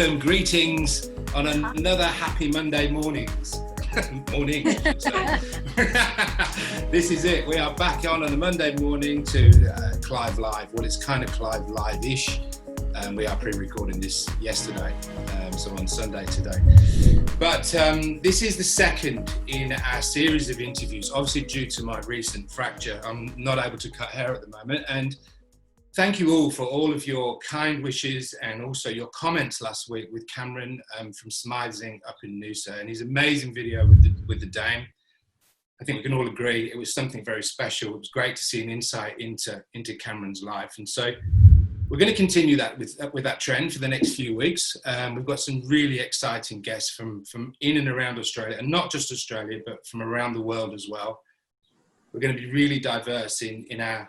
welcome, greetings on another happy Monday mornings. Morning, I should say. This is it. We are back on a Monday morning to Clive Live. Well, it's kind of Clive Live-ish. We are pre-recording this yesterday, so on Sunday today. But this is the second in our series of interviews. Obviously, due to my recent fracture, I'm not able to cut hair at the moment. And thank you all for all of your kind wishes and also your comments last week with Cameron from Smilesing up in Noosa and his amazing video with the Dame. I think we can all agree it was something very special. It was great to see an insight into Cameron's life. And so we're going to continue that with that trend for the next few weeks. We've got some really exciting guests from in and around Australia, and not just Australia, but from around the world as well. We're going to be really diverse in our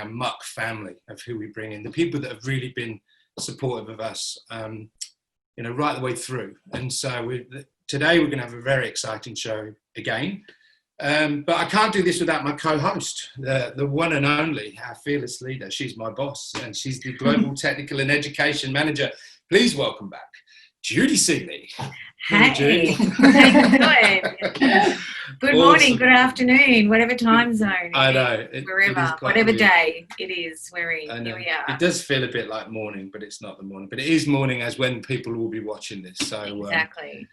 muck family of who we bring in, the people that have really been supportive of us, right the way through. And so today we're going to have a very exciting show again. But I can't do this without my co-host, the one and only, our fearless leader. She's my boss, and she's the Global Technical and Education Manager. Please welcome back, Judi Seeley. Hey, good morning, good afternoon, whatever time zone. I know. Wherever, whatever day it is, here we are. It does feel a bit like morning, but it's not the morning. But it is morning as when people will be watching this. So exactly.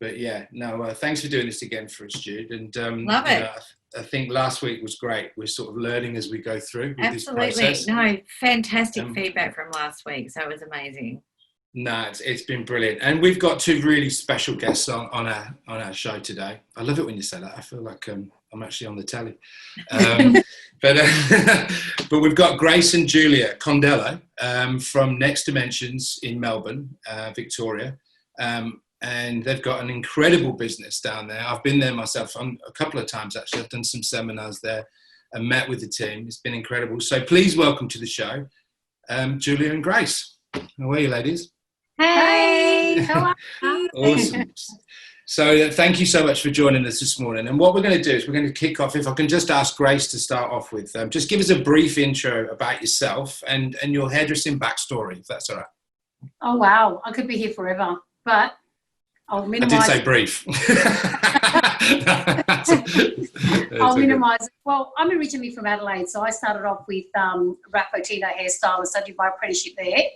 But yeah, no, thanks for doing this again for us, Jude. And love it. I think last week was great. We're sort of learning as we go through with Absolutely. this process. No, fantastic feedback from last week. So it was amazing. No, it's been brilliant. And we've got two really special guests on our show today. I love it when you say that. I feel like I'm actually on the telly. But we've got Grace and Giulia Condello from Next Dimensions in Melbourne, Victoria. And they've got an incredible business down there. I've been there myself a couple of times, actually. I've done some seminars there and met with the team. It's been incredible. So please welcome to the show, Giulia and Grace. How are you, ladies? Hey, how are you? Awesome. So thank you so much for joining us this morning. And what we're going to do is we're going to kick off. If I can just ask Grace to start off with, just give us a brief intro about yourself and your hairdressing backstory, if that's all right. Oh, wow. I could be here forever, but I'll minimise. I did say brief. I'll minimise it. Well, I'm originally from Adelaide, so I started off with Rapotino hairstylist. I did my apprenticeship there.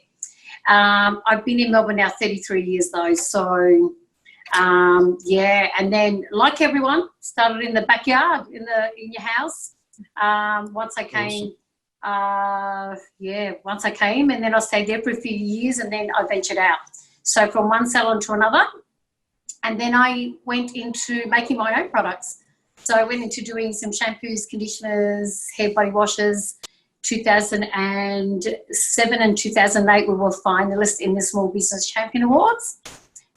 I've been in Melbourne now 33 years though, so yeah, and then like everyone, started in the backyard in your house. Once I came, awesome. Once I came, and then I stayed there for a few years, and then I ventured out. So from one salon to another, and then I went into making my own products. So I went into doing some shampoos, conditioners, hair body washes. 2007 and 2008 we were finalists in the Small Business Champion Awards,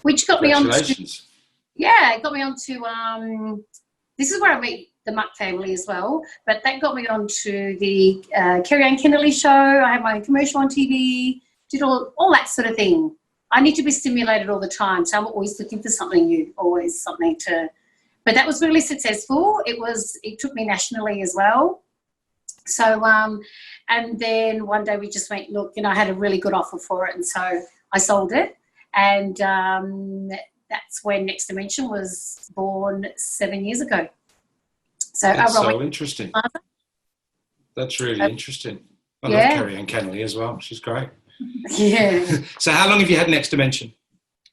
which got me on to, it got me on to, this is where I met the Muck family as well, but that got me on to the Kerry-Ann Kennelly show. I had my own commercial on TV, did all that sort of thing. I need to be stimulated all the time, so I'm always looking for something new, always something to, but that was really successful. It took me nationally as well. So, and then one day we just went, look, I had a really good offer for it. And so I sold it. And that's when Next Dimension was born 7 years ago. So that's so interesting. That's really interesting. I love Kerry-Ann Kennelly as well. She's great. Yeah. So how long have you had Next Dimension?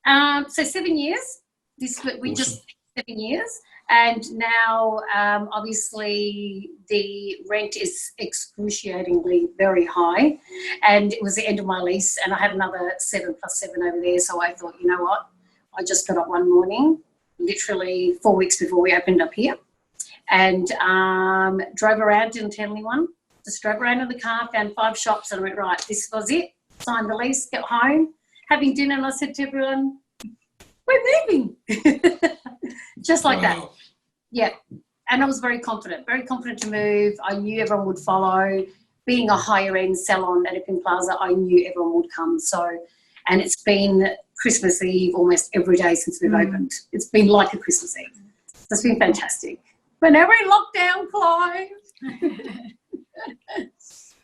So 7 years. Awesome. Just 7 years. And now, obviously, the rent is excruciatingly very high. And it was the end of my lease, and I had another 7 + 7 over there. So I thought, you know what? I just got up one morning, literally 4 weeks before we opened up here, and drove around, didn't tell anyone. Just drove around in the car, found 5 shops, and I went, right, this was it. Signed the lease, got home, having dinner, and I said to everyone, we're moving. Just like that. Yeah. And I was very confident to move. I knew everyone would follow. Being a higher end salon at Epping Plaza, I knew everyone would come. So, and it's been Christmas Eve almost every day since we've opened. It's been like a Christmas Eve. It's been fantastic. But now we're in lockdown, Clive.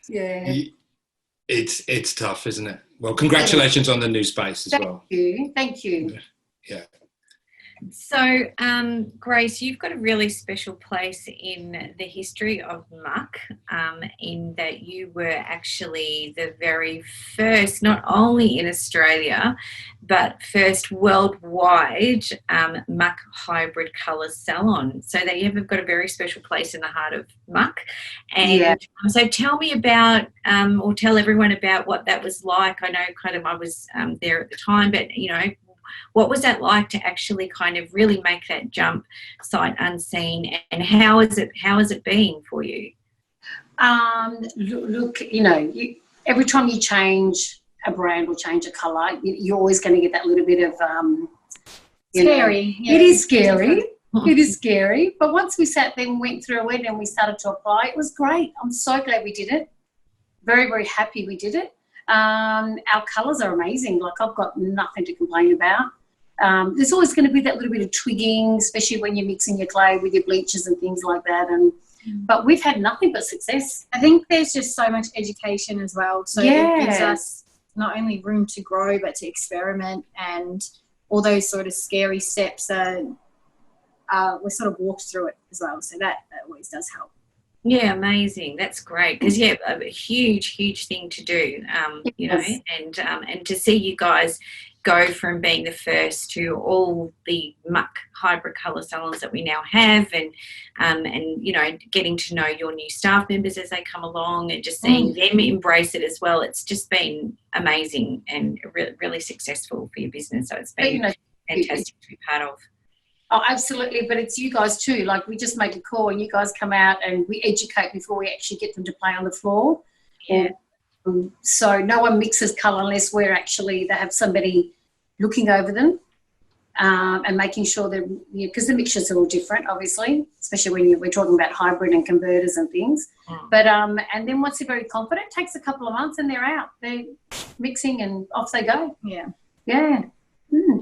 Yeah. It's tough, isn't it? Well, congratulations on the new space as well. Thank you. Yeah. So, Grace, you've got a really special place in the history of muck, in that you were actually the very first, not only in Australia, but first worldwide muck hybrid colour salon. So that you have got a very special place in the heart of muck. And so tell me about, or tell everyone about what that was like. I know kind of I was there at the time, but, you know, what was that like to actually kind of really make that jump sight unseen, and how has it been for you? Look, you know, every time you change a brand or change a colour, you're always going to get that little bit of scary. Yeah. It is scary. It is scary. But once we sat there and went through it and we started to apply, it was great. I'm so glad we did it. Very, very happy we did it. Our colours are amazing. Like, I've got nothing to complain about. There's always going to be that little bit of twigging, especially when you're mixing your clay with your bleachers and things like that. But we've had nothing but success. I think there's just so much education as well. So it gives us not only room to grow, but to experiment, and all those sort of scary steps we're sort of walked through it as well. So that always does help. Yeah, amazing. That's great, because a huge thing to do, you know, and to see you guys go from being the first to all the muck hybrid colour salons that we now have, and you know, getting to know your new staff members as they come along, and just seeing them embrace it as well. It's just been amazing and really successful for your business. So it's been fantastic to be part of. Oh, absolutely. But it's you guys too. Like, we just make a call and you guys come out and we educate before we actually get them to play on the floor. Yeah. So no one mixes colour unless they have somebody looking over them and making sure that, because the mixtures are all different, obviously, especially when we're talking about hybrid and converters and things. But and then once they're very confident, it takes a couple of months and they're out. They're mixing and off they go. Yeah.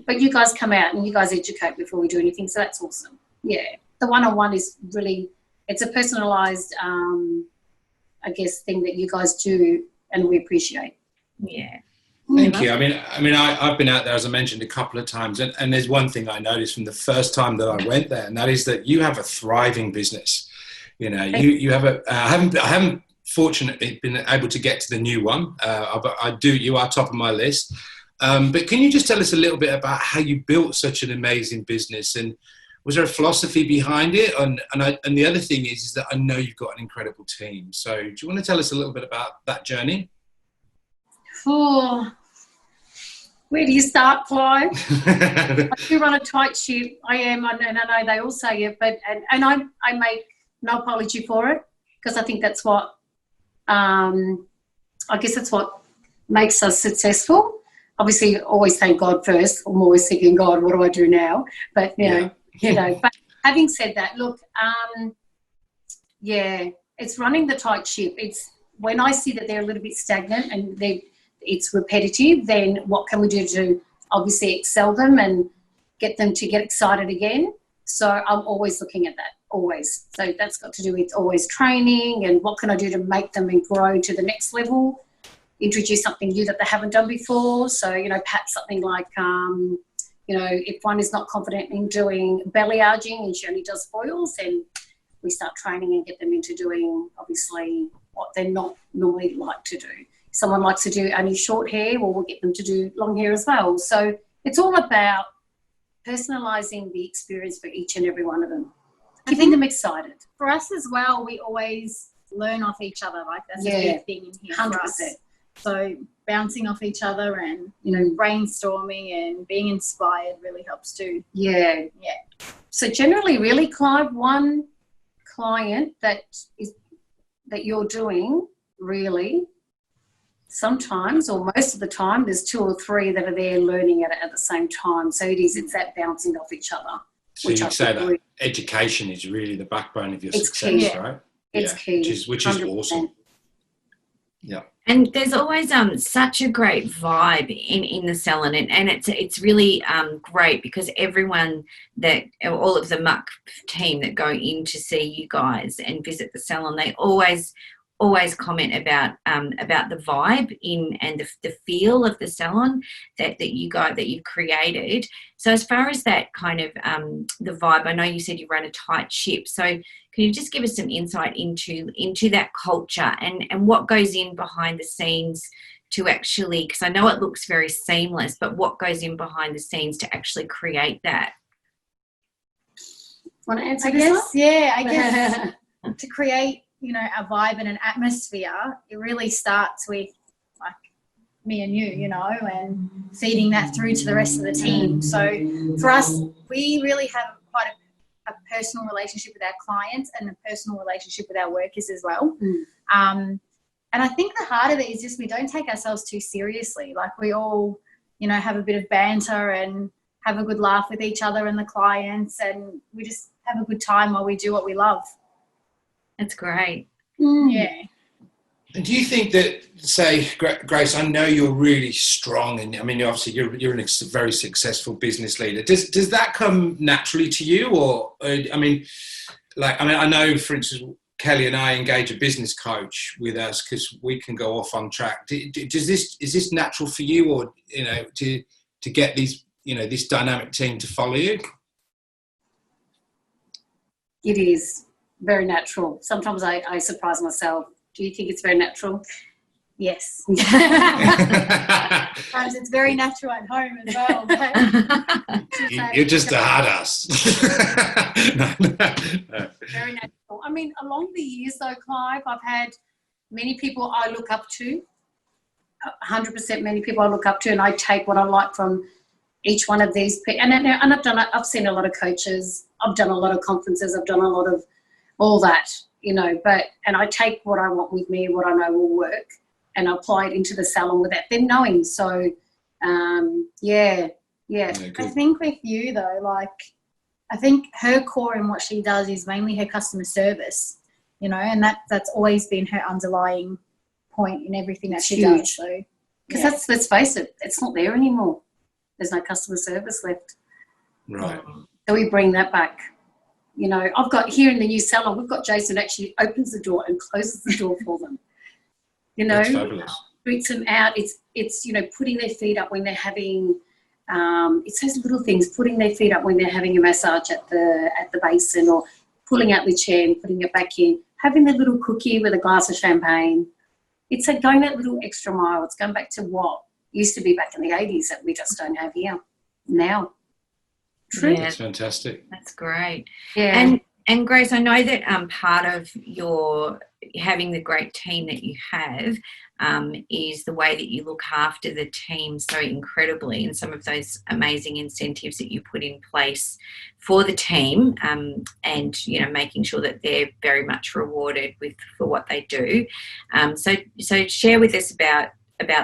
But you guys come out and you guys educate before we do anything, so that's awesome. Yeah, the one-on-one is really, it's a personalised, I guess, thing that you guys do, and we appreciate. Yeah. Thank you. I mean, I've been out there, as I mentioned, a couple of times, and there's one thing I noticed from the first time that I went there, and that is that you have a thriving business. You know, you have a. I haven't fortunately been able to get to the new one, but I do. You are top of my list. But can you just tell us a little bit about how you built such an amazing business, and was there a philosophy behind it? And the other thing is that I know you've got an incredible team. So do you want to tell us a little bit about that journey? Where do you start, Clive? I do run a tight ship. I am. I know they all say it, but and I make no apology for it, because I think that's what I guess that's what makes us successful. Obviously, always thank God first. I'm always thinking, God, what do I do now? But you know. But having said that, look, it's running the tight ship. It's when I see that they're a little bit stagnant and it's repetitive, then what can we do to obviously excel them and get them to get excited again? So I'm always looking at that, always. So that's got to do with always training and what can I do to make them and grow to the next level. Introduce something new that they haven't done before. So, you know, perhaps something like, you know, if one is not confident in doing balayaging and she only does foils, then we start training and get them into doing, obviously, what they're not normally like to do. If someone likes to do only short hair, well, we'll get them to do long hair as well. So it's all about personalising the experience for each and every one of them, keeping them excited. For us as well, we always learn off each other. Like, that's a big thing in here 100%. For us. So bouncing off each other and, you know, brainstorming and being inspired really helps too. Yeah. So generally, really, Clive, one client that you're doing, really, sometimes or most of the time, there's 2 or 3 that are there learning at the same time. So it's that bouncing off each other. So you say that education is really the backbone of your success, key. right? It's key. Which is awesome. Yeah. And there's always such a great vibe in the salon, and it's really great because everyone all of the muck team that go in to see you guys and visit the salon, they always always comment about the vibe in and the feel of the salon that you've created. So as far as that kind of the vibe, I know you said you run a tight ship. So can you just give us some insight into that culture and what goes in behind the scenes to actually, because I know it looks very seamless, but what goes in behind the scenes to actually create that? Want to answer I this guess, one? yeah, I guess to create, you know, a vibe and an atmosphere, it really starts with like me and you know, and feeding that through to the rest of the team. So for us, we really have quite a personal relationship with our clients and a personal relationship with our workers as well. And I think the heart of it is just we don't take ourselves too seriously. Like we all, you know, have a bit of banter and have a good laugh with each other and the clients, and we just have a good time while we do what we love. That's great. Yeah. And do you think that, say, Grace, I know you're really strong, and I mean, obviously you're a very successful business leader. Does that come naturally to you, or I mean, I know, for instance, Kelly and I engage a business coach with us because we can go off on track. Is this natural for you, or you know, to get these, you know, this dynamic team to follow you? It is very natural. Sometimes I surprise myself. Do you think it's very natural? Yes. Sometimes it's very natural at home as well. But You're just a hard ass. Very natural. I mean, along the years though, Clive, I've had many people I look up to, 100% many people I look up to, and I take what I like from each one of these people. And I've seen a lot of coaches, I've done a lot of conferences, I've done a lot of all that, you know, and I take what I want with me, what I know will work, and I apply it into the salon without them knowing. So, yeah. I think with you though, like, I think her core in what she does is mainly her customer service, you know, and that's always been her underlying point in everything that she does. So, because let's face it, it's not there anymore. There's no customer service left. Right. So we bring that back. You know, I've got here in the new salon, we've got Jason actually opens the door and closes the door for them. You know, that's fabulous. Greets them out. It's you know, putting their feet up when they're having. It's those little things, putting their feet up when they're having a massage at the basin, or pulling out the chair and putting it back in. Having the little cookie with a glass of champagne. It's like going that little extra mile. It's going back to what used to be back in the 80s that we just don't have here now. True. Yeah, That's fantastic. that's great. Yeah. And Grace, I know that part of your having the great team that you have is the way that you look after the team so incredibly, and some of those amazing incentives that you put in place for the team, and you know, making sure that they're very much rewarded for what they do. So share with us about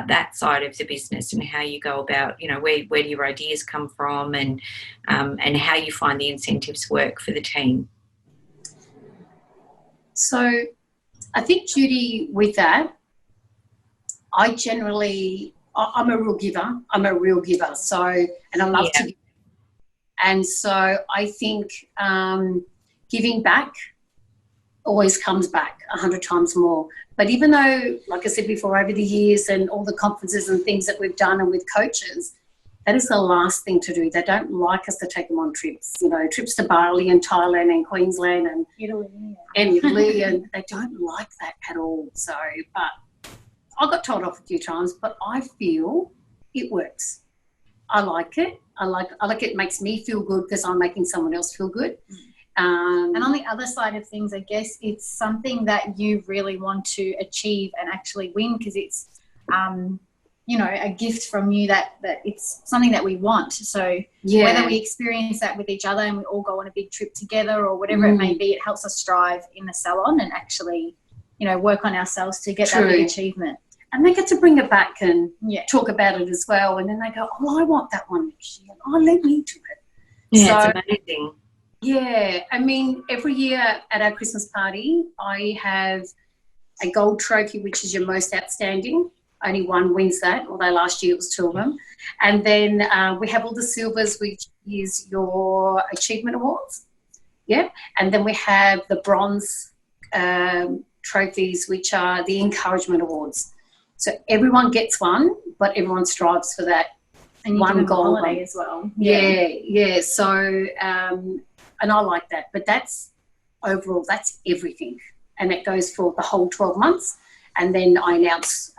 that side of the business and how you go about, you know, where do your ideas come from, and how you find the incentives work for the team. So I think, Judi, with that, I'm a real giver. So, and I love to give. And so I think giving back always comes back 100 times more. But even though, like I said before, over the years and all the conferences and things that we've done and with coaches, that is the last thing to do. They don't like us to take them on trips, you know, trips to Bali and Thailand and Queensland and Italy, and they don't like that at all. So, but I got told off a few times, but I feel it works. I like it. I like it. It makes me feel good because I'm making someone else feel good. And on the other side of things, I guess it's something that you really want to achieve and actually win, because it's, you know, a gift from you that it's something that we want. So whether we experience that with each other and we all go on a big trip together or whatever it may be, it helps us strive in the salon and actually, you know, work on ourselves to get that big achievement. And they get to bring it back and talk about it as well. And then they go, oh, I want that one next year. Oh, let me do it. Yeah, so, it's amazing. Yeah. I mean, every year at our Christmas party, I have a gold trophy, which is your most outstanding. Only one wins that, although last year it was 2 of them. And then we have all the silvers, which is your achievement awards. Yeah. And then we have the bronze trophies, which are the encouragement awards. So everyone gets one, but everyone strives for that And you one give them a goal holiday as well. Yeah. So, and I like that. But that's overall, that's everything. And it goes for the whole 12 months. And then I announce,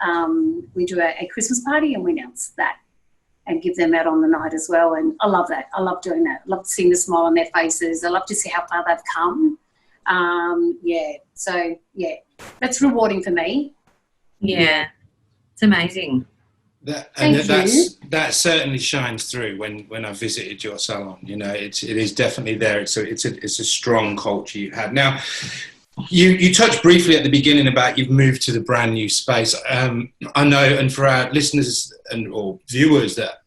we do a Christmas party and we announce that and give them out on the night as well. And I love that. I love doing that. I love seeing the smile on their faces. I love to see how far they've come. So, that's rewarding for me. Yeah. It's amazing. That certainly shines through when I visited your salon. You know, it is definitely there. It's a strong culture you've had. Now, you touched briefly at the beginning about you've moved to the brand new space. I know, and for our listeners or viewers that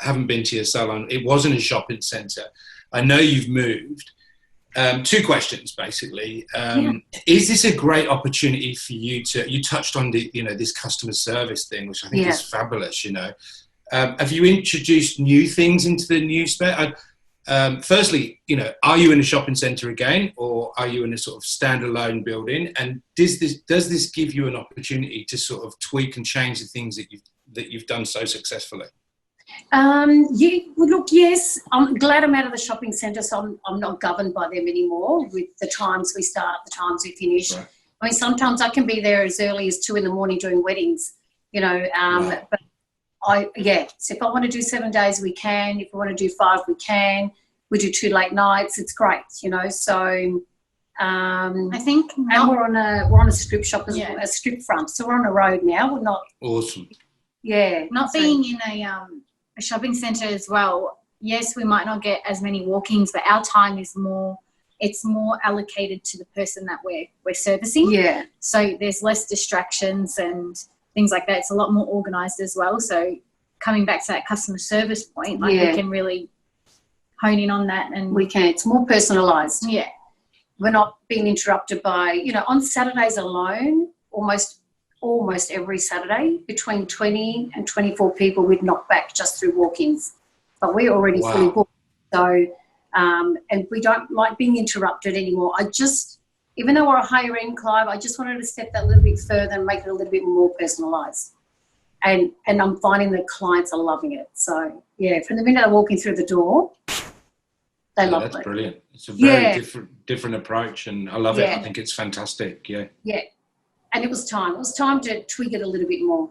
haven't been to your salon, it wasn't a shopping centre. I know you've moved. Two questions, basically. Is this a great opportunity for you you touched on this customer service thing, which I think is fabulous, Have you introduced new things into the new space? Firstly, are you in a shopping centre again, or are you in a sort of standalone building? And does this give you an opportunity to sort of tweak and change the things that you've done so successfully? Look, yes, I'm glad I'm out of the shopping centre, so I'm not governed by them anymore with the times we start, the times we finish. Right. I mean, sometimes I can be there as early as 2 a.m. doing weddings, right. But so if I want to do 7 days, we can. If we want to do 5, we can. We do 2 late nights. It's great, so I think and we're on a strip shop as well, a strip front, so we're on a road now. We're not awesome. Yeah, not being in a shopping centre as well. Yes, we might not get as many walk-ins, but our time is more. It's more allocated to the person that we're servicing. Yeah. So there's less distractions and things like that. It's a lot more organised as well. So coming back to that customer service point, we can really hone in on that, and we can. It's more personalised. Yeah. We're not being interrupted by, on Saturdays alone, almost every Saturday, between 20 and 24 people we'd knock back just through walk-ins. But we're already fully booked. So, and we don't like being interrupted anymore. Even though we're a higher end, Clive, I just wanted to step that a little bit further and make it a little bit more personalised. And I'm finding that clients are loving it. So, from the minute they're walking through the door, they love it. That's brilliant. It's a very different approach, and I love it. I think it's fantastic. Yeah. And it was time. It was time to tweak it a little bit more.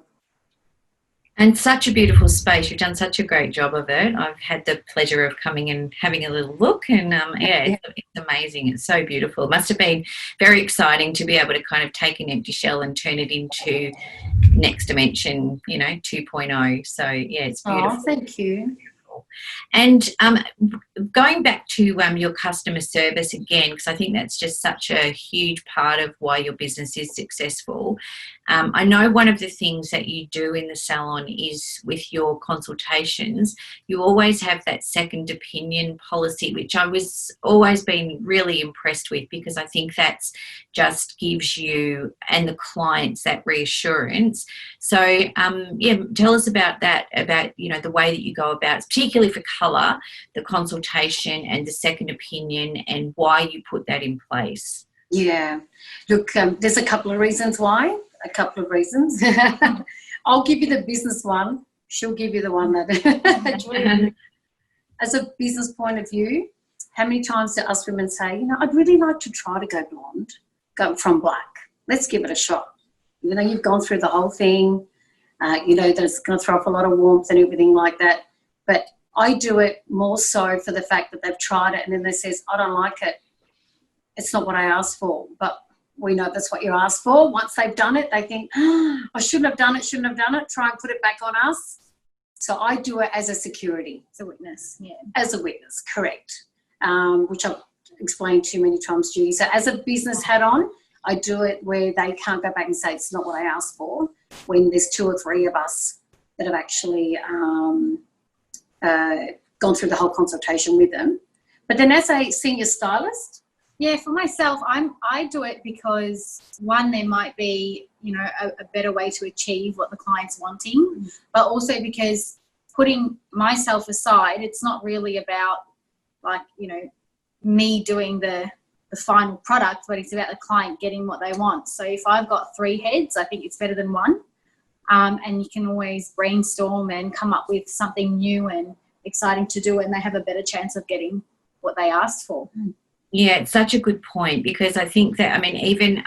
And such a beautiful space. You've done such a great job of it. I've had the pleasure of coming and having a little look, and it's amazing. It's so beautiful. It must have been very exciting to be able to kind of take an empty shell and turn it into next dimension, 2.0. So, it's beautiful. Oh, thank you. And going back to your customer service again, because I think that's just such a huge part of why your business is successful. I know one of the things that you do in the salon is with your consultations, you always have that second opinion policy, which I was always been really impressed with, because I think that's just gives you and the clients that reassurance. So, tell us about that, about, the way that you go about, particularly for colour, the consultation and the second opinion, and why you put that in place. Yeah. Look, there's a couple of reasons why. I'll give you the business one. She'll give you the one that as a business point of view, how many times do us women say, I'd really like to try to go blonde, go from black. Let's give it a shot. You've gone through the whole thing, that it's going to throw off a lot of warmth and everything like that. But I do it more so for the fact that they've tried it and then they says, I don't like it. It's not what I asked for. But we know that's what you asked for. Once they've done it, they think, I shouldn't have done it, try and put it back on us. So I do it as a security. As a witness, yeah. As a witness, correct, which I've explained too many times, Judi. So as a business hat on, I do it where they can't go back and say it's not what I asked for, when there's 2 or 3 of us that have actually gone through the whole consultation with them. But then as a senior stylist, for myself, I do it because, one, there might be, a better way to achieve what the client's wanting, but also because putting myself aside, it's not really about me doing the the final product, but it's about the client getting what they want. So if I've got 3 heads, I think it's better than 1. And you can always brainstorm and come up with something new and exciting to do, and they have a better chance of getting what they asked for. Yeah, it's such a good point, because I think that, I mean, even,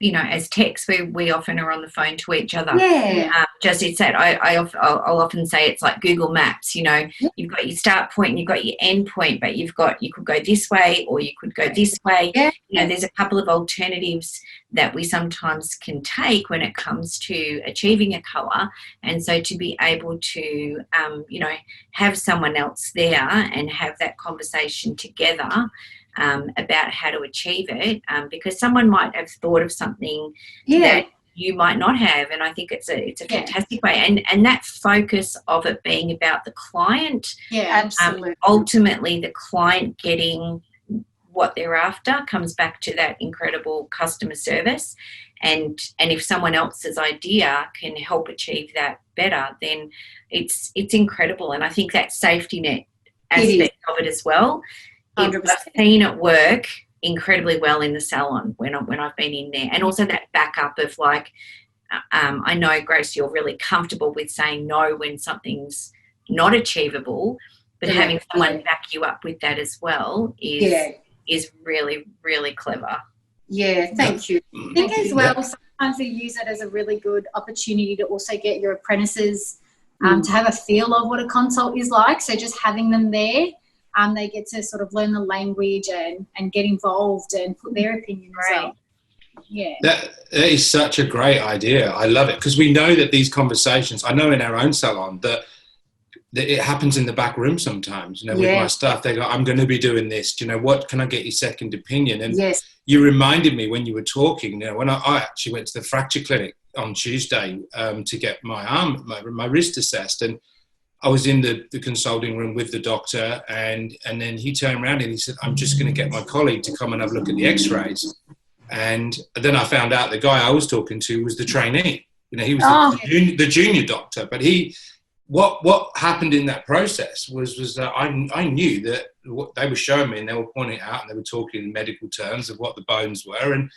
you know, as techs, we often are on the phone to each other. Yeah. Just it's that I'll often say it's like Google Maps, you know, you've got your start point and you've got your end point, but you could go this way or you could go this way. Yeah. You know, there's a couple of alternatives that we sometimes can take when it comes to achieving a colour. And so to be able to, you know, have someone else there and have that conversation together about how to achieve it, because someone might have thought of something that you might not have, and I think it's a fantastic way, and that focus of it being about the client, Absolutely. Ultimately the client getting what they're after comes back to that incredible customer service, and if someone else's idea can help achieve that better, then it's incredible. And I think that safety net aspect of it as well, I've seen it work incredibly well in the salon when I've been in there. And also that backup of like, I know, Grace, you're really comfortable with saying no when something's not achievable, but having someone back you up with that as well is really, really clever. Yeah, thank you. I think as well, sometimes we use it as a really good opportunity to also get your apprentices to have a feel of what a consult is like. So just having them there, they get to sort of learn the language and get involved and put their opinion as well. Yeah. That is such a great idea. I love it, because we know that these conversations, I know in our own salon that it happens in the back room sometimes, you know, with my staff. They go, I'm going to be doing this. Do you know what? Can I get your second opinion? And you reminded me when you were talking, you know, when I actually went to the fracture clinic on Tuesday to get my arm, my wrist assessed, and I was in the consulting room with the doctor, and then he turned around and he said, I'm just going to get my colleague to come and have a look at the x-rays. And then I found out the guy I was talking to was the trainee. You know, he was the junior doctor. But what happened in that process was that I knew that what they were showing me, and they were pointing it out, and they were talking in medical terms of what the bones were, and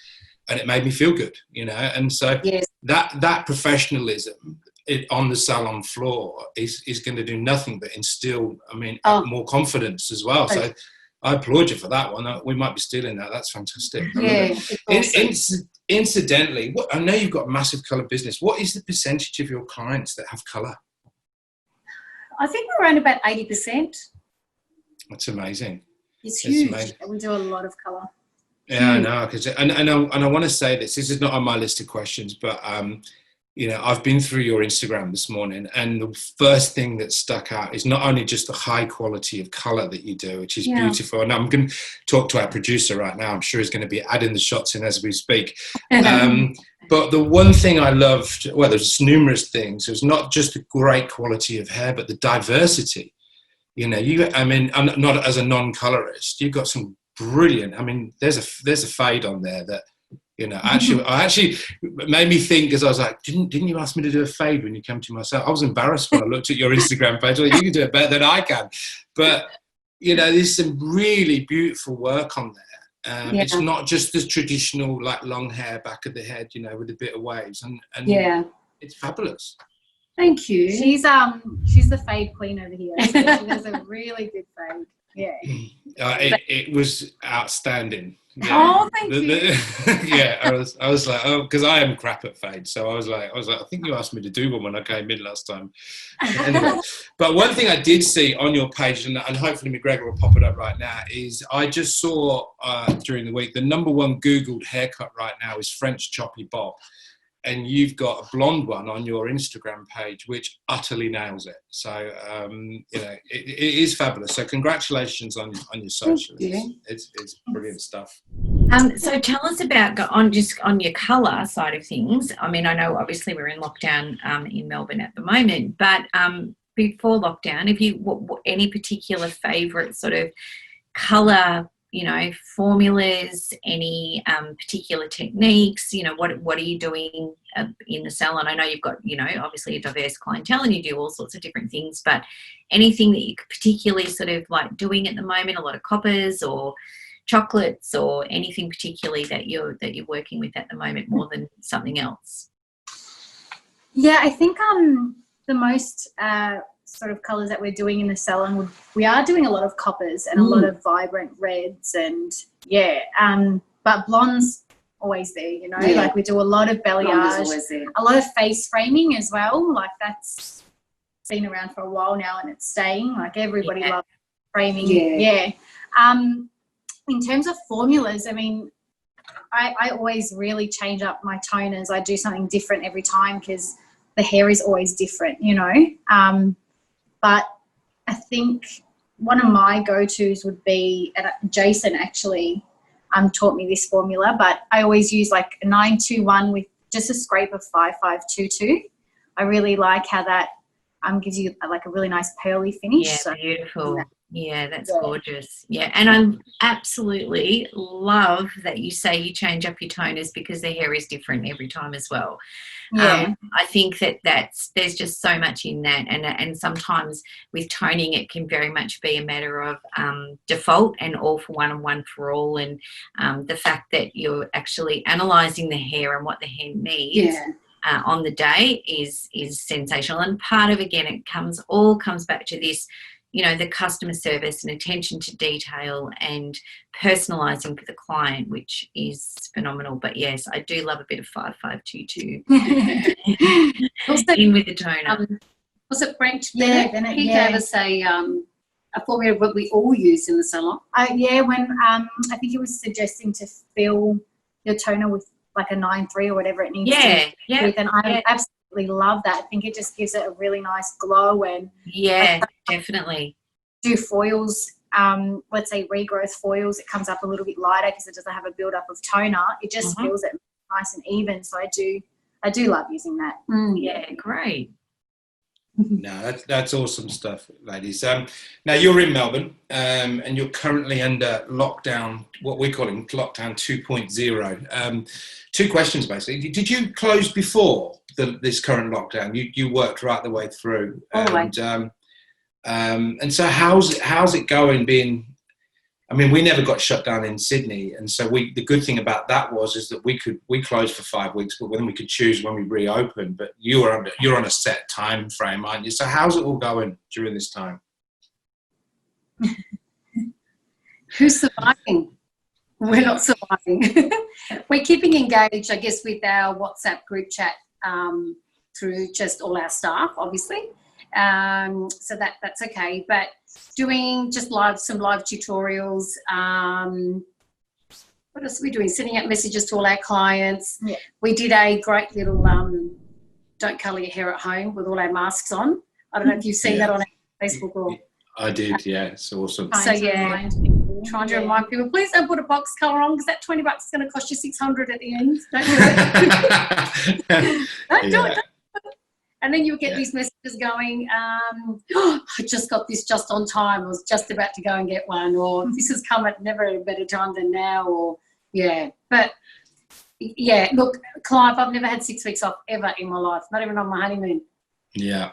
it made me feel good, you know. And so that professionalism on the salon floor is going to do nothing but instill, more confidence as well. So I applaud you for that one. We might be stealing that. That's fantastic. Incidentally, I know you've got a massive colour business. What is the percentage of your clients that have colour? I think we're around about 80%. That's amazing. It's huge. Amazing. We do a lot of colour. Yeah, I know. And I want to say this. This is not on my list of questions, but you know, I've been through your Instagram this morning, and the first thing that stuck out is not only just the high quality of colour that you do, which is beautiful. And I'm going to talk to our producer right now. I'm sure he's going to be adding the shots in as we speak. But the one thing I loved, well, there's numerous things. It was not just the great quality of hair, but the diversity. You know, I'm not as a non-colorist, you've got some brilliant. I mean, there's a fade on there that, you know, actually made me think, because I was like, didn't you ask me to do a fade when you came to my salon? I was embarrassed when I looked at your Instagram page. Well, you can do it better than I can. But, you know, there's some really beautiful work on there. It's not just the traditional, like, long hair back of the head, you know, with a bit of waves. And it's fabulous. Thank you. She's the fade queen over here. She does a really good fade. Yeah. It was outstanding. Yeah. Oh, thank you. I was like, because I am crap at fade, so I was like, I think you asked me to do one when I came in last time. Anyway, but one thing I did see on your page, and hopefully McGregor will pop it up right now, is I just saw during the week the #1 Googled haircut right now is French choppy bob. And you've got a blonde one on your Instagram page, which utterly nails it. So, you know, it is fabulous. So congratulations on your social. It's brilliant stuff. So tell us about, on your colour side of things. I mean, I know obviously we're in lockdown in Melbourne at the moment, but before lockdown, if you any particular favourite sort of colour, you know, formulas, any particular techniques, you know, what are you doing in the salon? I know you've got, you know, obviously a diverse clientele and you do all sorts of different things, but anything that you particularly sort of like doing at the moment, a lot of coppers or chocolates or anything particularly that you're working with at the moment more than something else? Yeah, I think the most sort of colours that we're doing in the salon, we are doing a lot of coppers and a lot of vibrant reds, and but blondes always there, you know. Like we do a lot of balayage, a lot of face framing as well. Like that's been around for a while now and it's staying. Like everybody loves framing. In terms of formulas, I mean, I always really change up my toners. I do something different every time because the hair is always different, you know. But I think one of my go-tos would be, and Jason actually taught me this formula, but I always use like a 921 with just a scrape of 5522. I really like how that gives you like a really nice pearly finish. Yeah, so beautiful. Yeah, that's gorgeous. Yeah, and I absolutely love that you say you change up your toners because the hair is different every time as well. I think there's just so much in that, and sometimes with toning it can very much be a matter of default and all for one and one for all, and the fact that you're actually analysing the hair and what the hair needs. On the day is sensational, and part of, again, it comes back to this, you know, the customer service and attention to detail and personalising for the client, which is phenomenal. But yes, I do love a bit of 5522 in with the toner. Was it Brent? Then he gave us a formula what we all use in the salon. When I think he was suggesting to fill your toner with like a 9.3 or whatever it needs to with, and I absolutely love that. I think it just gives it a really nice glow. And definitely do foils, let's say regrowth foils, it comes up a little bit lighter because it doesn't have a build up of toner. It just feels it nice and even. So I do love using that. Yeah, great. No, that's awesome stuff, ladies. Now you're in Melbourne, and you're currently under lockdown, what we're calling lockdown 2.0. Two questions basically. Did you close before this current lockdown? You worked right the way through, and so how's it going? Being, I mean, we never got shut down in Sydney, and so the good thing about that is that we closed for 5 weeks, but then we could choose when we reopened. But you're on a set time frame, aren't you? So how's it all going during this time? Who's surviving? We're not surviving. We're keeping engaged, I guess, with our WhatsApp group chat through just all our staff, obviously. So that's okay. But doing just some live tutorials. What else are we doing? Sending out messages to all our clients. Yeah. We did a great little don't colour your hair at home with all our masks on. I don't know if you've seen that on our Facebook or... I did, yeah. It's awesome. So, trying to remind people, please don't put a box colour on because that $20 is going to cost you $600 at the end. Don't do it. Don't do it. And then you'll get these messages going, I just got this just on time. I was just about to go and get one, or this has come at never a better time than now, or, But, look, Clive, I've never had 6 weeks off ever in my life, not even on my honeymoon. Yeah.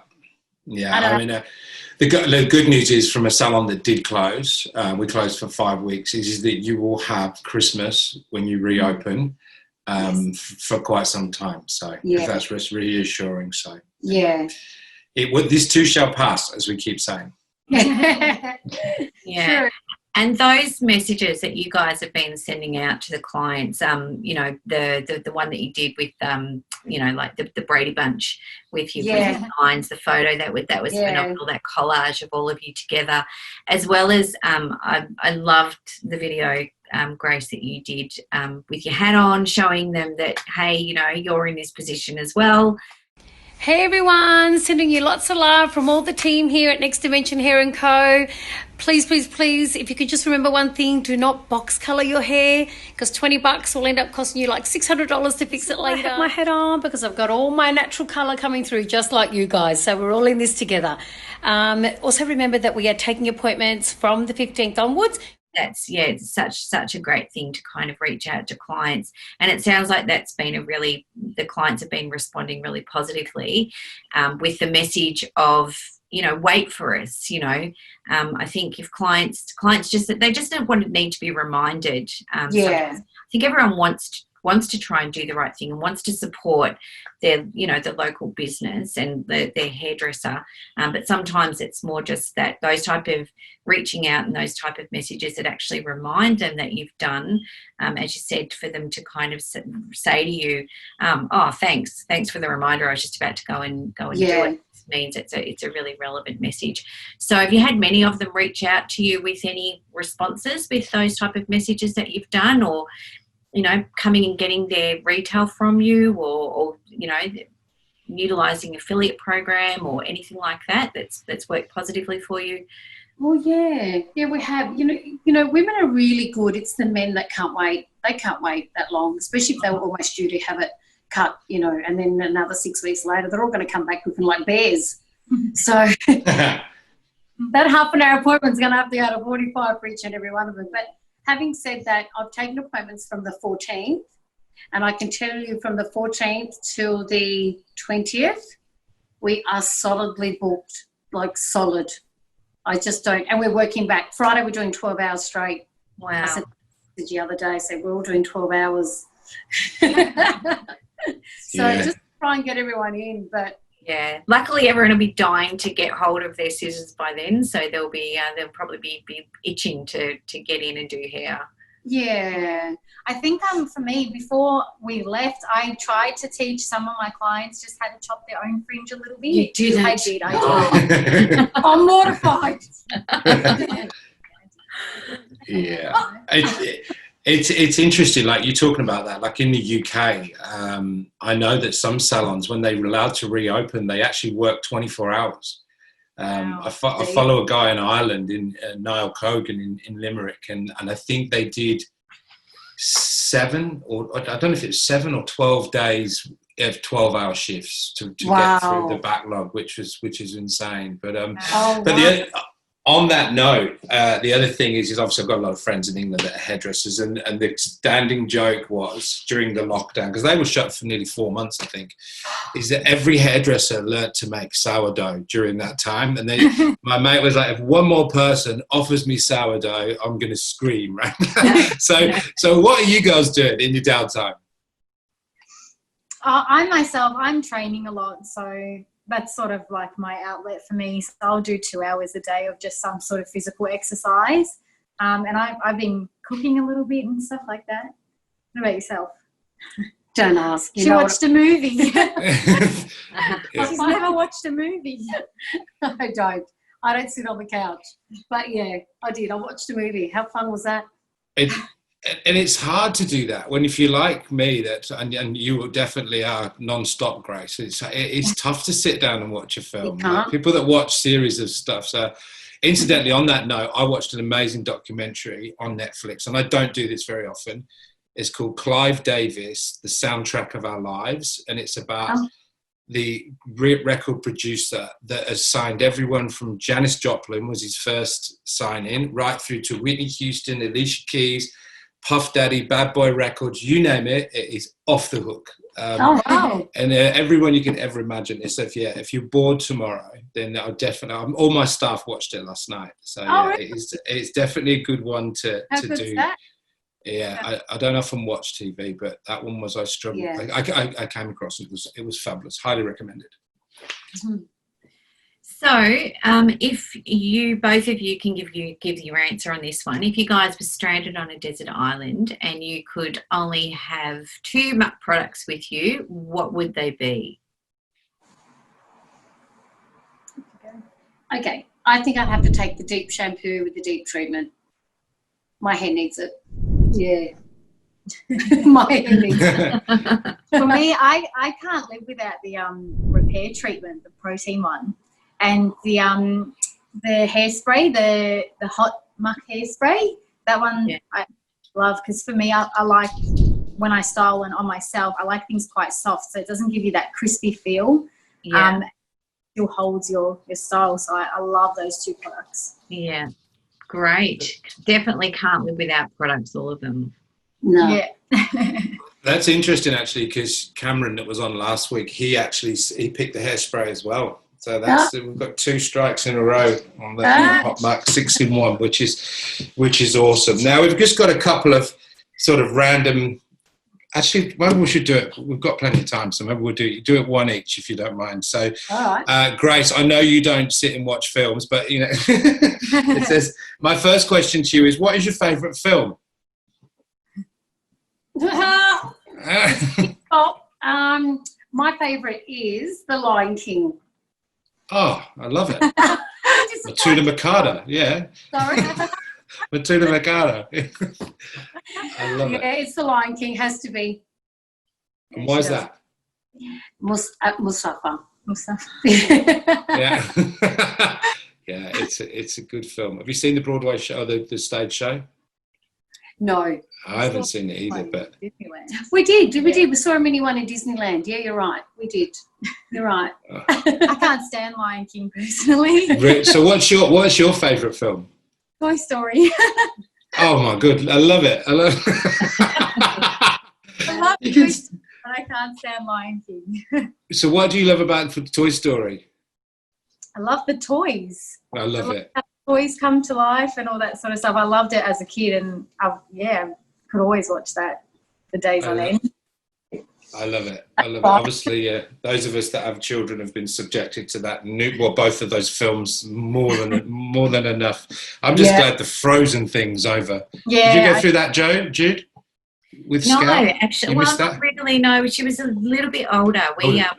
I mean, the good news is from a salon that did close, we closed for 5 weeks, is that you will have Christmas when you reopen for quite some time. So that's reassuring. So this too shall pass, as we keep saying. True. And those messages that you guys have been sending out to the clients, you know, the one that you did with, you know, like the Brady Bunch with your lines, the photo that was phenomenal, that collage of all of you together, as well as I loved the video, Grace, that you did with your hat on, showing them that, hey, you know, you're in this position as well. Hey everyone, sending you lots of love from all the team here at Next Dimension Hair & Co. Please, please, please, if you could just remember one thing, do not box colour your hair, because $20 will end up costing you like $600 to fix it later. I have my hat on because I've got all my natural colour coming through just like you guys, so we're all in this together. Also remember that we are taking appointments from the 15th onwards. That's such a great thing to kind of reach out to clients, and it sounds like that's been the clients have been responding really positively with the message of, wait for us. I think if clients just don't need to be reminded. I think everyone wants to try and do the right thing and wants to support their, the local business and their hairdresser. But sometimes it's more just that those type of reaching out and those type of messages that actually remind them that you've done, as you said, for them to kind of say to you, oh, thanks for the reminder. I was just about to go and do it. Means it's a really relevant message. So have you had many of them reach out to you with any responses with those type of messages that you've done, or coming and getting their retail from you, or utilizing affiliate program or anything like that that's worked positively for you? Well, yeah, we have. Women are really good. It's the men that can't wait. They can't wait that long, especially if they were almost due to have it cut, and then another 6 weeks later, they're all going to come back looking like bears. So that half an hour appointment's going to have to go to 45 for each and every one of them. But having said that, I've taken appointments from the 14th, and I can tell you from the 14th till the 20th, we are solidly booked, like solid. I just don't, and we're working back. Friday we're doing 12 hours straight. Wow. I said the other day, so we're all doing 12 hours. Just try and get everyone in, but yeah, luckily everyone will be dying to get hold of their scissors by then, so they'll probably be itching to get in and do hair. Yeah, I think for me, before we left, I tried to teach some of my clients just how to chop their own fringe a little bit. You did that? I did. I'm mortified. Yeah. It's interesting, like you're talking about that, like in the UK, I know that some salons, when they were allowed to reopen, they actually work 24 hours. Wow. I follow a guy in Ireland, in Niall Cogan in Limerick, and I think they did 7 or 12 days of 12-hour shifts to get through the backlog, which is insane. But on that note, the other thing is obviously I've got a lot of friends in England that are hairdressers, and the standing joke was during the lockdown, because they were shut for nearly 4 months, I think, is that every hairdresser learnt to make sourdough during that time. And my mate was like, if one more person offers me sourdough, I'm going to scream, right? So what are you guys doing in your downtime? I'm training a lot, so that's sort of like my outlet for me. So I'll do 2 hours a day of just some sort of physical exercise. And I've been cooking a little bit and stuff like that. What about yourself? Don't ask. She watched a movie. She's never watched a movie. I don't sit on the couch. But yeah, I did. I watched a movie. How fun was that? And it's hard to do that if you're like me, and you definitely are non-stop, Grace. It's tough to sit down and watch a film. Like people that watch series of stuff. So incidentally, on that note, I watched an amazing documentary on Netflix, and I don't do this very often. It's called Clive Davis, The Soundtrack of Our Lives, and it's about the record producer that has signed everyone from Janis Joplin, was his first sign-in, right through to Whitney Houston, Alicia Keys, Puff Daddy, Bad Boy Records, you name it, it is off the hook. Wow. And everyone you can ever imagine. So if you're bored tomorrow, then I'll definitely, all my staff watched it last night. So really? it's definitely a good one to do. That? Yeah, I don't often watch TV, but that one I struggled. Yeah. I came across it was fabulous. Highly recommended. Mm-hmm. So, if both of you can give your answer on this one. If you guys were stranded on a desert island and you could only have 2 MUC products with you, what would they be? Okay, I think I'd have to take the deep shampoo with the deep treatment. My hair needs it. Yeah. My hair needs it. For me, I can't live without the repair treatment, the protein one. And the hairspray, the hot MUC hairspray, that one I love, because for me, I like, when I style one on myself, I like things quite soft, so it doesn't give you that crispy feel. Yeah. Still holds your style, so I love those 2 products. Yeah, great. Definitely can't live without products, all of them. No. Yeah. That's interesting, actually, because Cameron, that was on last week, he picked the hairspray as well. So that's we've got 2 strikes in a row on the hot mark, 6 in 1, which is awesome. Now we've just got a couple of sort of random. Actually, maybe we should do it. We've got plenty of time, so maybe we'll do it one each if you don't mind. So, all right. Grace, I know you don't sit and watch films, but you know, it says my first question to you is, what is your favourite film? My favourite is The Lion King. Oh, I love it. Matuna Makata, yeah. Sorry. Matuna Makata. I love it. Yeah, it's The Lion King. Has to be. And why is that? Mustafa. Yeah. Yeah, it's a good film. Have you seen the Broadway show, the stage show? No. I haven't seen it either, but we did. We saw a mini one in Disneyland. Yeah, you're right. We did. You're right. I can't stand Lion King personally. So what's your favourite film? Toy Story. Oh my good, I love it. I love Toy Story, but I can't stand Lion King. So what do you love about Toy Story? I love the toys. I love it. How toys come to life and all that sort of stuff. I loved it as a kid, and I could always watch that for days on end. I love it. Obviously, those of us that have children have been subjected to that. Both of those films more than enough. I'm just glad the Frozen thing's over. Yeah. Did you go through that, Jude? With no, Scout? actually, well, not really. No, she was a little bit older. We had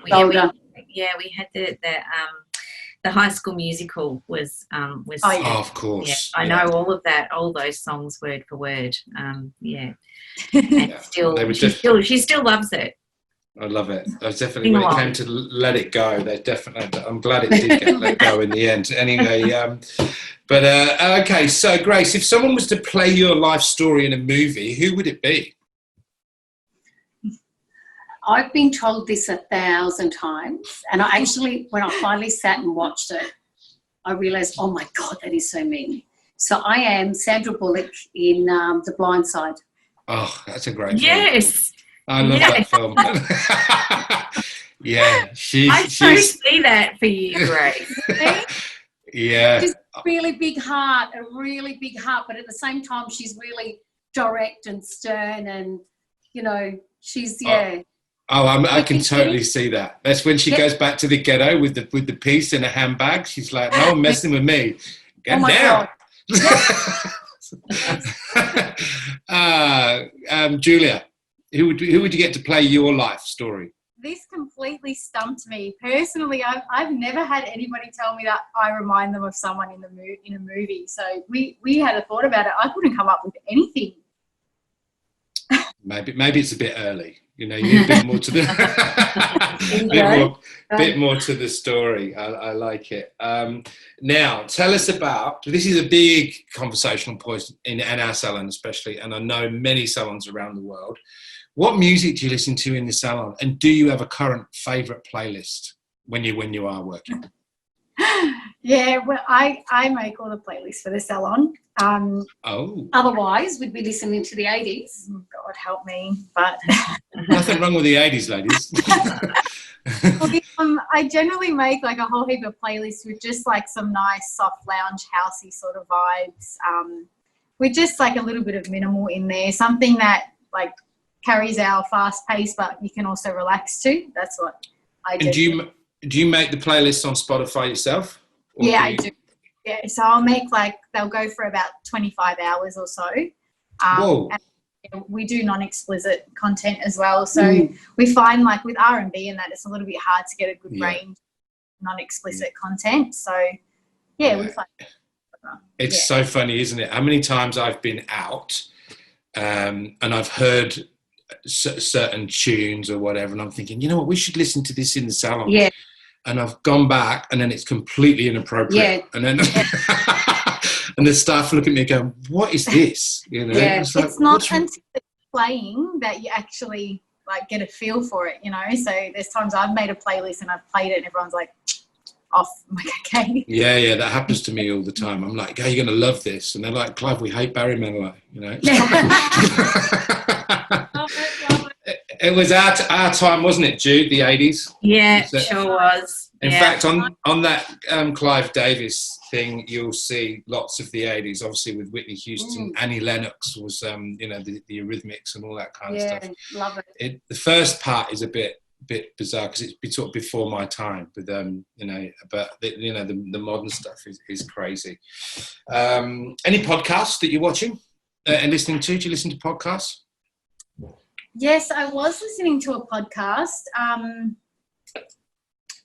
the High School Musical was. Of course. Yeah, I know all of that, all those songs word for word. And she still loves it. I love it. I was definitely, when it came to Let It Go, I'm glad it did get let go in the end. Anyway, okay, so Grace, if someone was to play your life story in a movie, who would it be? I've been told this 1,000 times, and I actually, when I finally sat and watched it, I realised, oh my God, that is so mean. So I am Sandra Bullock in The Blind Side. Oh, that's a great film. Yes. I love that film. Yeah, I see that for you, Grace. Yeah. She's a really big heart, but at the same time, she's really direct and stern, and she's I can totally see that. That's when she goes back to the ghetto with the piece in a handbag. She's like, "No one messing with me. Get down." Julia, who would you get to play your life story? This completely stumped me. Personally, I've never had anybody tell me that I remind them of someone in a movie. So we had a thought about it. I couldn't come up with anything. Maybe it's a bit early. You need a bit more to the bit more to the story. I like it. Now, tell us about. This is a big conversational point in our salon, especially, and I know many salons around the world. What music do you listen to in the salon, and do you have a current favourite playlist when you are working? Yeah, well, I make all the playlists for the salon. Otherwise, we'd be listening to the 80s. God help me, but nothing wrong with the 80s, ladies. I generally make like a whole heap of playlists with just like some nice soft lounge housey sort of vibes. With just like a little bit of minimal in there, something that like carries our fast pace, but you can also relax to. That's what I do. And do you make the playlists on Spotify yourself? Yeah, I do. Yeah, so I'll make they'll go for about 25 hours or so. Whoa. And we do non-explicit content as well. So we find like with R&B and that it's a little bit hard to get a good range of non-explicit content. So we find it's so funny, isn't it? How many times I've been out and I've heard certain tunes or whatever, and I'm thinking, you know what, we should listen to this in the salon. Yeah. And I've gone back, and then it's completely inappropriate. Yeah. And then and the staff look at me and go, "What is this?" Yeah. It's not until it's playing that you actually like get a feel for it. So there's times I've made a playlist and I've played it, and everyone's like, "Off." I'm like, "Okay." Yeah, that happens to me all the time. I'm like, "Oh, you're gonna love this," and they're like, "Clive, we hate Barry Manilow." It was our time, wasn't it, Jude? The 80s. Yeah, it sure was. In fact, on that Clive Davis thing, you'll see lots of the 80s, obviously with Whitney Houston. Annie Lennox was, you know, the Eurythmics and all that kind of stuff. Love it. The first part is a bit bizarre because it's sort of before my time, but you know, but the modern stuff is crazy. Any podcasts that you're watching and listening to? Do you listen to podcasts? Yes, I was listening to a podcast.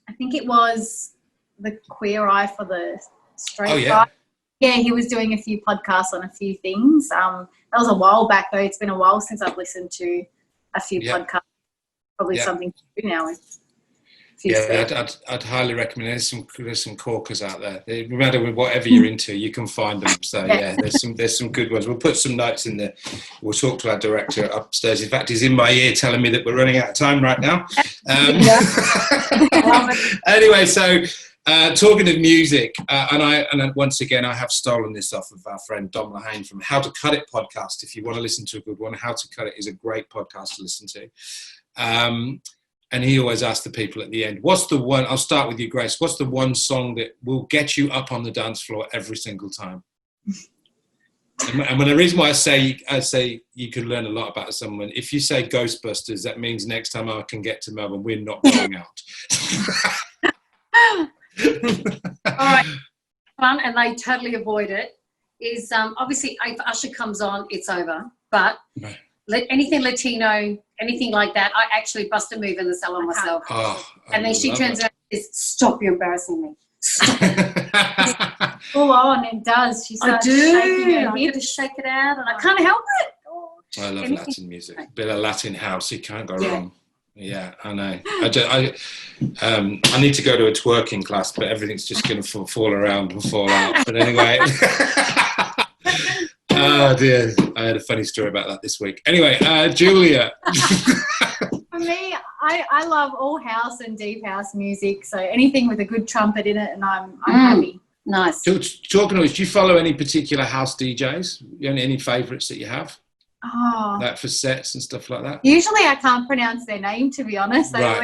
I think it was the Queer Eye for the Straight Guy. Yeah, he was doing a few podcasts on a few things. That was a while back, though. It's been a while since I've listened to a few podcasts. Probably something to do now. I'd highly recommend. There's some corkers out there. No matter whatever you're into, you can find them. So there's some good ones. We'll put some notes in there. We'll talk to our director upstairs. In fact, he's in my ear telling me that we're running out of time right now. Anyway, so talking of music, and once again I have stolen this off of our friend Dom Lahane from How to Cut It podcast. If you want to listen to a good one, How to Cut It is a great podcast to listen to. And he always asks the people at the end, what's the one, I'll start with you, Grace, what's the one song that will get you up on the dance floor every single time? And the reason why I say you can learn a lot about someone, if you say Ghostbusters, that means next time I can get to Melbourne, we're not going out. All right. Fun, and they totally avoid it, is obviously if Usher comes on, it's over. But anything Latino, anything like that, I actually bust a move in the salon myself. And then she turns around and says, stop, you're embarrassing me. Full on, it does. She starts shaking her I have to shake it out, and I can't help it. I love Latin music. A bit of Latin house, you can't go wrong. Yeah, I know. I need to go to a twerking class, but everything's just going to fall around and fall out. But anyway. Oh dear, I had a funny story about that this week. Anyway, Julia. For me, I love all house and deep house music, so anything with a good trumpet in it, and I'm happy. Nice. Talking of which, do you follow any particular house DJs? Any favourites that you have? Like for sets and stuff like that? Usually I can't pronounce their name, to be honest. They have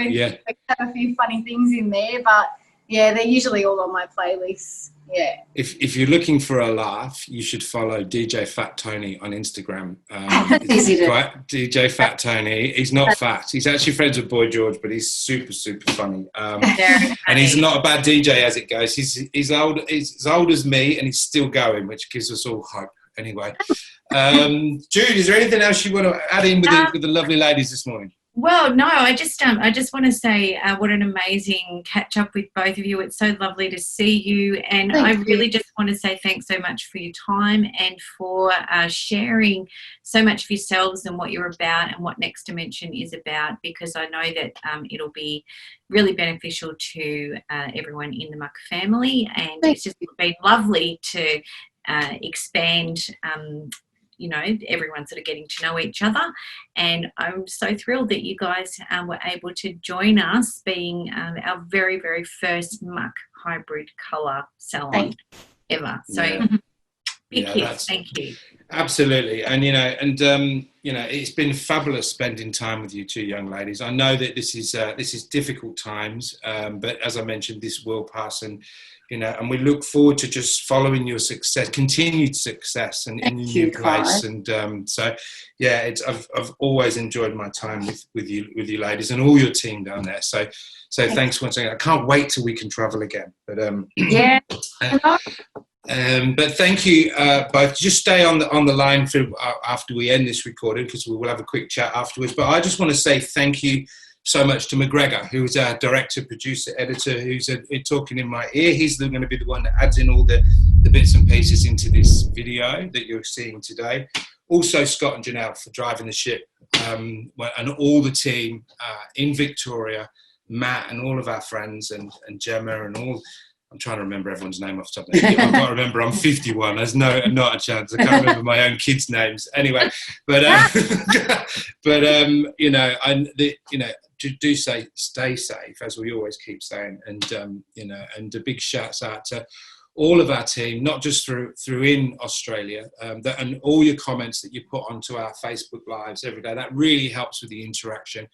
a few funny things in there, but yeah, they're usually all on my playlists. Yeah. If you're looking for a laugh, you should follow DJ Fat Tony on Instagram. DJ Fat Tony. He's not fat. He's actually friends with Boy George, but he's super, super funny. And he's not a bad DJ as it goes. He's old as me, and he's still going, which gives us all hope. Anyway, Jude, is there anything else you want to add in with the lovely ladies this morning? Well, no, I just want to say what an amazing catch up with both of you. It's so lovely to see you, and I really just want to say thanks so much for your time and for sharing so much of yourselves and what you're about and what Next Dimension is about, because I know that it'll be really beneficial to everyone in the Muck family, and it's just been lovely to expand everyone's sort of getting to know each other, and I'm so thrilled that you guys were able to join us, being our very, very first Muck hybrid colour salon ever. So big hit. Thank you. Absolutely, and it's been fabulous spending time with you two young ladies. I know that this is difficult times, but as I mentioned, this will pass, and we look forward to just following your success, continued success, and in your new place. And I've always enjoyed my time with you ladies and all your team down there. So thanks once again. I can't wait till we can travel again. But but thank you both. Just stay on the line for after we end this recording, because we will have a quick chat afterwards. But I just want to say thank you so much to McGregor, who's our director, producer, editor, who's talking in my ear. He's going to be the one that adds in all the bits and pieces into this video that you're seeing today. Also, Scott and Janelle for driving the ship, and all the team in Victoria, Matt and all of our friends, and Gemma and all. I'm trying to remember everyone's name off the top of my head. I've got to remember I'm 51. There's not a chance. I can't remember my own kids' names. Anyway, do stay safe, as we always keep saying, and a big shouts out to all of our team, not just through in Australia, and all your comments that you put onto our Facebook Lives every day. That really helps with the interaction.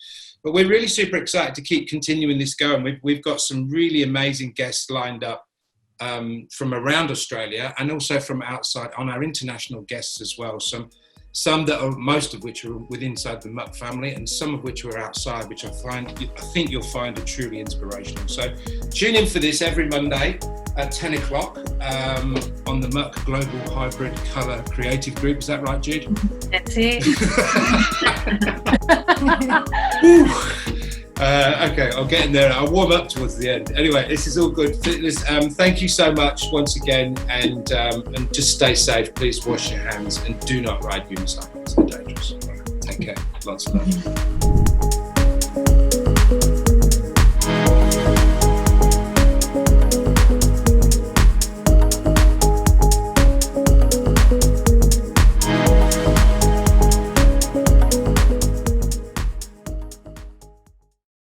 But we're really super excited to keep continuing this going. We've got some really amazing guests lined up from around Australia and also from outside on our international guests as well. Some that are, most of which are inside the Muck family, and some of which are outside, which I think you'll find are truly inspirational. So tune in for this every Monday at 10 o'clock on the Muck Global Hybrid Colour Creative Group. Is that right, Jude? That's it. Okay, I'll get in there. I'll warm up towards the end. Anyway, this is all good. Thank you so much once again, and just stay safe. Please wash your hands and do not ride unicycles. They're dangerous. Take care. Lots of love.